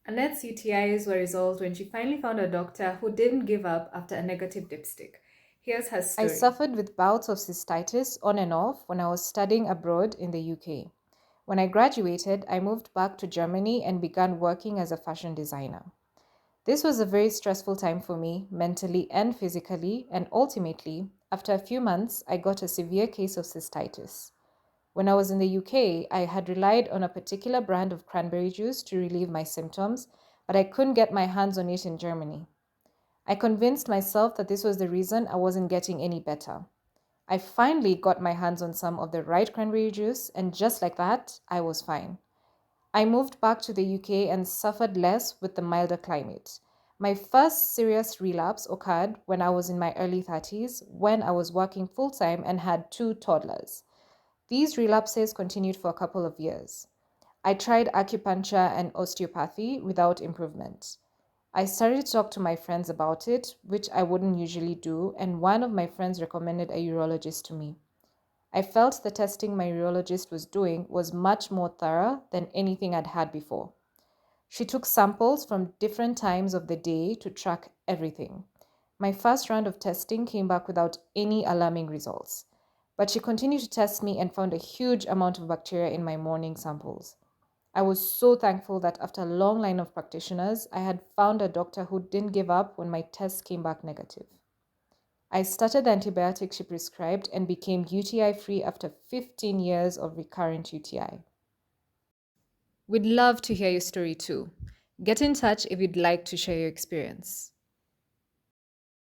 Annett's UTIs were resolved when she finally found a doctor who didn't give up after a negative dipstick. Here's her I story. suffered with bouts of cystitis on and off when I was studying abroad in the UK. When I graduated, I moved back to Germany and began working as a fashion designer. This was a very stressful time for me, mentally and physically, and ultimately, after a few months, I got a severe case of cystitis. When I was in the UK, I had relied on a particular brand of cranberry juice to relieve my symptoms, but I couldn't get my hands on it in Germany. I convinced myself that this was the reason I wasn't getting any better. I finally got my hands on some of the right cranberry juice, and just like that, I was fine. I moved back to the UK and suffered less with the milder climate. My first serious relapse occurred when I was in my early 30s, when I was working full time and had two toddlers. These relapses continued for a couple of years. I tried acupuncture and osteopathy without improvement. I started to talk to my friends about it, which I wouldn't usually do, and one of my friends recommended a urologist to me. I felt the testing my urologist was doing was much more thorough than anything I'd had before. She took samples from different times of the day to track everything. My first round of testing came back without any alarming results, but she continued to test me and found a huge amount of bacteria in my morning samples. I was so thankful that after a long line of practitioners, I had found a doctor who didn't give up when my tests came back negative. I started the antibiotics she prescribed and became UTI free after 15 years of recurrent UTI. We'd love to hear your story too. Get in touch if you'd like to share your experience.